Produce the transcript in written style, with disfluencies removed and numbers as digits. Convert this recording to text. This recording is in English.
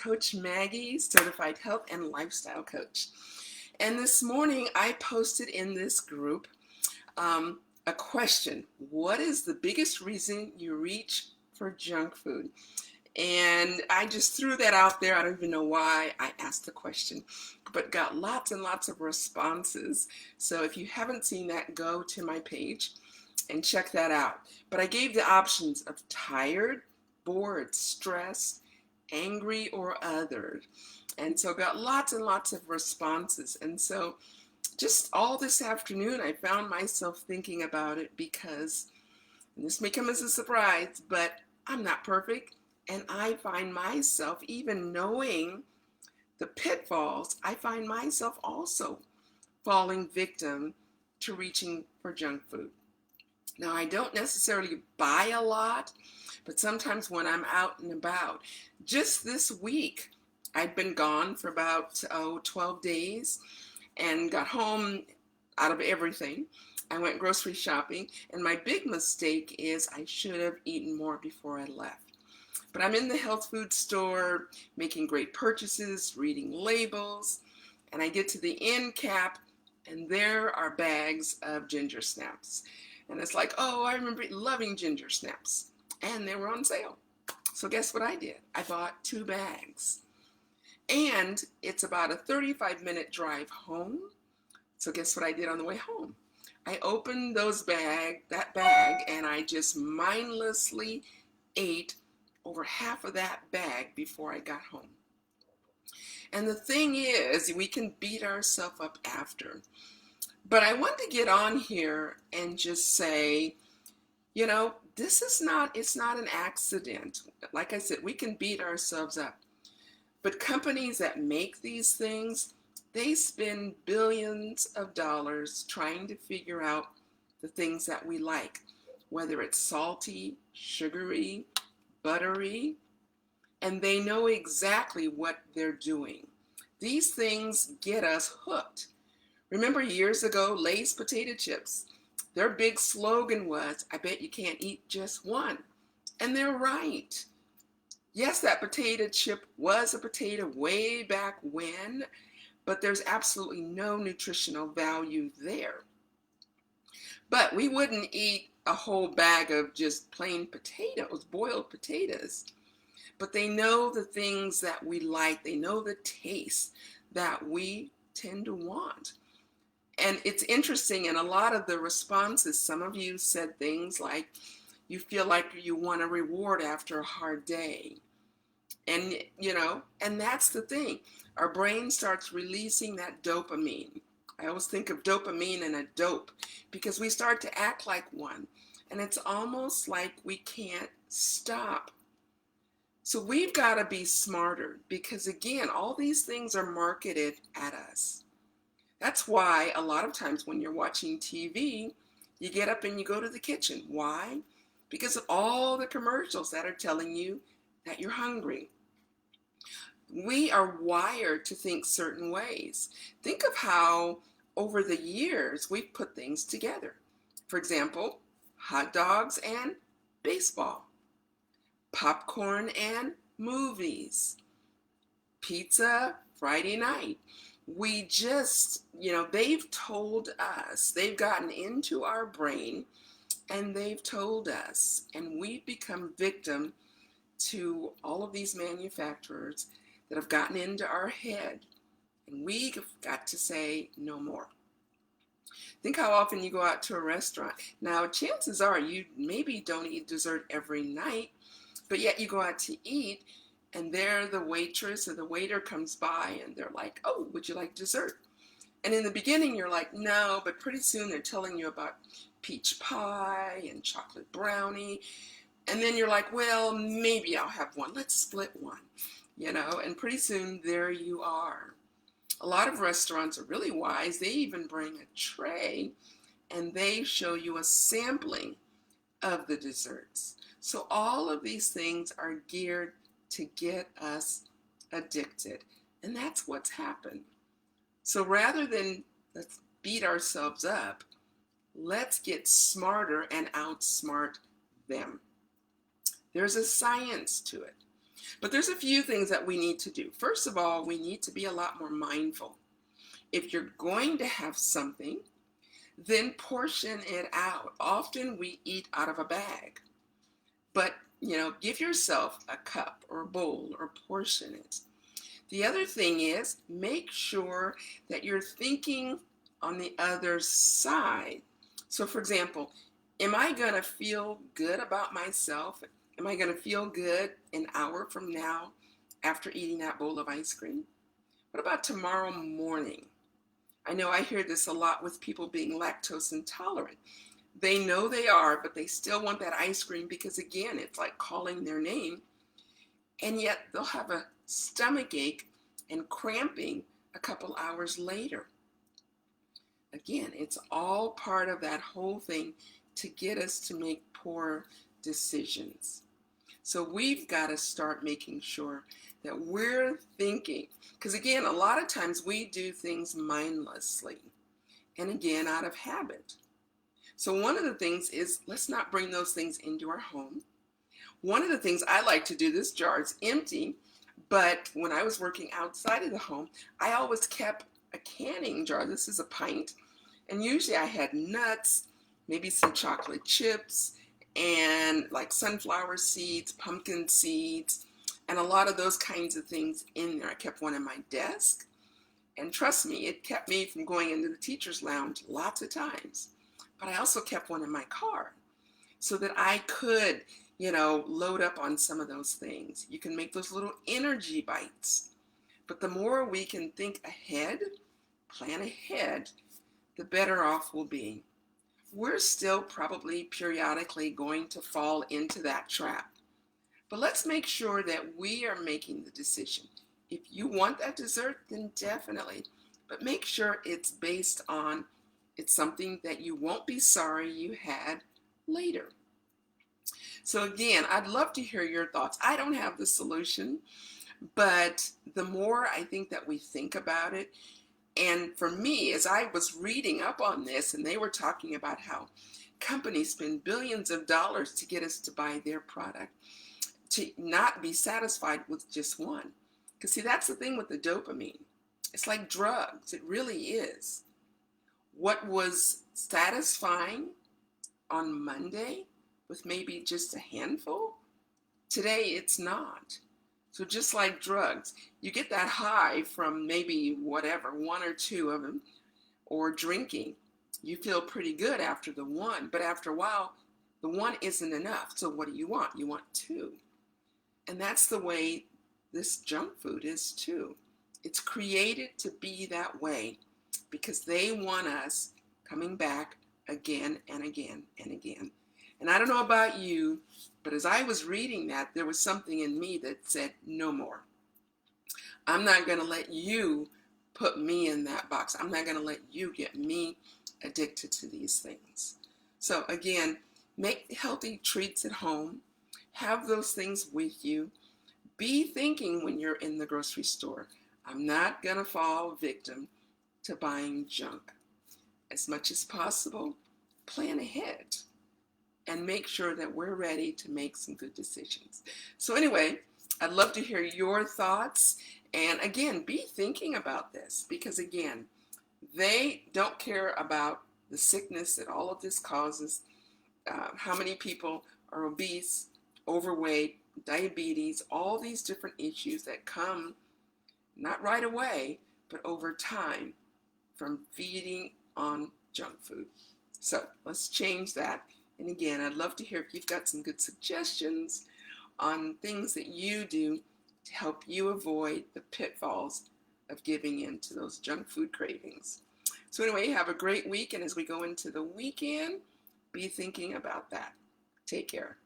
Coach Maggie, certified health and lifestyle coach. And this morning I posted in this group a question. What is the biggest reason you reach for junk food? And I just threw that out there. I don't even know why I asked the question, but got lots and lots of responses. So if you haven't seen that, go to my page and check that out. But I gave the options of tired, bored, stressed, angry, or other. And so got lots and lots of responses. And so just all this afternoon, I found myself thinking about it because, and this may come as a surprise, but I'm not perfect. And I find myself, even knowing the pitfalls, I find myself also falling victim to reaching for junk food. Now, I don't necessarily buy a lot, but sometimes when I'm out and about, just this week, I'd been gone for about 12 days and got home out of everything. I went grocery shopping, and my big mistake is I should have eaten more before I left. But I'm in the health food store, making great purchases, reading labels, and I get to the end cap, and there are bags of ginger snaps. And it's like, oh, I remember loving ginger snaps. And they were on sale. So guess what I did? I bought 2 bags. And it's about a 35-minute drive home. So guess what I did on the way home? I opened that bag, and I just mindlessly ate over half of that bag before I got home. And the thing is, we can beat ourselves up after. But I want to get on here and just say, it's not an accident. Like I said, we can beat ourselves up. But companies that make these things, they spend billions of dollars trying to figure out the things that we like, whether it's salty, sugary, buttery, and they know exactly what they're doing. These things get us hooked. Remember years ago, Lay's potato chips, their big slogan was, I bet you can't eat just one. And they're right. Yes, that potato chip was a potato way back when, but there's absolutely no nutritional value there. But we wouldn't eat a whole bag of just plain potatoes, boiled potatoes. But they know the things that we like. They know the taste that we tend to want. And it's interesting, in a lot of the responses, some of you said things like, you feel like you want a reward after a hard day. And, and that's the thing. Our brain starts releasing that dopamine. I always think of dopamine and a dope because we start to act like one. And it's almost like we can't stop. So we've got to be smarter because, again, all these things are marketed at us. That's why a lot of times when you're watching TV, you get up and you go to the kitchen. Why? Because of all the commercials that are telling you that you're hungry. We are wired to think certain ways. Think of how over the years we've put things together. For example, hot dogs and baseball, popcorn and movies, pizza Friday night. We just, they've told us, they've gotten into our brain and they've told us, and we've become victim to all of these manufacturers that have gotten into our head, and we've got to say no more. Think how often you go out to a restaurant. Now, chances are you maybe don't eat dessert every night, but yet you go out to eat, and there the waitress or the waiter comes by, and they're like, oh, would you like dessert? And in the beginning, you're like, no, but pretty soon they're telling you about peach pie and chocolate brownie. And then you're like, well, maybe I'll have one. Let's split one, and pretty soon there you are. A lot of restaurants are really wise. They even bring a tray and they show you a sampling of the desserts. So all of these things are geared to get us addicted. And that's what's happened. So rather than let's beat ourselves up, let's get smarter and outsmart them. There's a science to it. But there's a few things that we need to do. First of all, we need to be a lot more mindful. If you're going to have something, then portion it out. Often we eat out of a bag, but give yourself a cup or a bowl or portion it. The other thing is make sure that you're thinking on the other side. So for example, am I going to feel good about myself? Am I going to feel good an hour from now after eating that bowl of ice cream? What about tomorrow morning? I know I hear this a lot with people being lactose intolerant. They know they are, but they still want that ice cream because, again, it's like calling their name. And yet they'll have a stomach ache and cramping a couple hours later. Again, it's all part of that whole thing to get us to make poor decisions. So we've got to start making sure that we're thinking, because again, a lot of times we do things mindlessly and again, out of habit. So one of the things is let's not bring those things into our home. One of the things I like to do, this jar is empty, but when I was working outside of the home, I always kept a canning jar. This is a pint. And usually I had nuts, maybe some chocolate chips, and like sunflower seeds, pumpkin seeds, and a lot of those kinds of things in there. I kept one in my desk. And trust me, it kept me from going into the teacher's lounge lots of times. But I also kept one in my car so that I could, load up on some of those things. You can make those little energy bites. But the more we can think ahead, plan ahead, the better off we'll be. We're still probably periodically going to fall into that trap. But let's make sure that we are making the decision. If you want that dessert, then definitely. But make sure it's based on it's something that you won't be sorry you had later. So again, I'd love to hear your thoughts. I don't have the solution, but the more I think that we think about it, and for me, as I was reading up on this, and they were talking about how companies spend billions of dollars to get us to buy their product, to not be satisfied with just one. Because see, that's the thing with the dopamine. It's like drugs. It really is. What was satisfying on Monday with maybe just a handful, today it's not. So just like drugs, you get that high from maybe whatever, one or two of them, or drinking. You feel pretty good after the one, but after a while, the one isn't enough. So what do? You want two. And that's the way this junk food is too. It's created to be that way because they want us coming back again and again and again. And I don't know about you, but as I was reading that, there was something in me that said, no more. I'm not going to let you put me in that box. I'm not going to let you get me addicted to these things. So again, make healthy treats at home. Have those things with you. Be thinking when you're in the grocery store, I'm not going to fall victim to buying junk. As much as possible, plan ahead and make sure that we're ready to make some good decisions. So anyway, I'd love to hear your thoughts. And again, be thinking about this because again, they don't care about the sickness that all of this causes, how many people are obese, overweight, diabetes, all these different issues that come not right away, but over time from feeding on junk food. So let's change that. And again, I'd love to hear if you've got some good suggestions on things that you do to help you avoid the pitfalls of giving in to those junk food cravings. So anyway, have a great week. And as we go into the weekend, be thinking about that. Take care.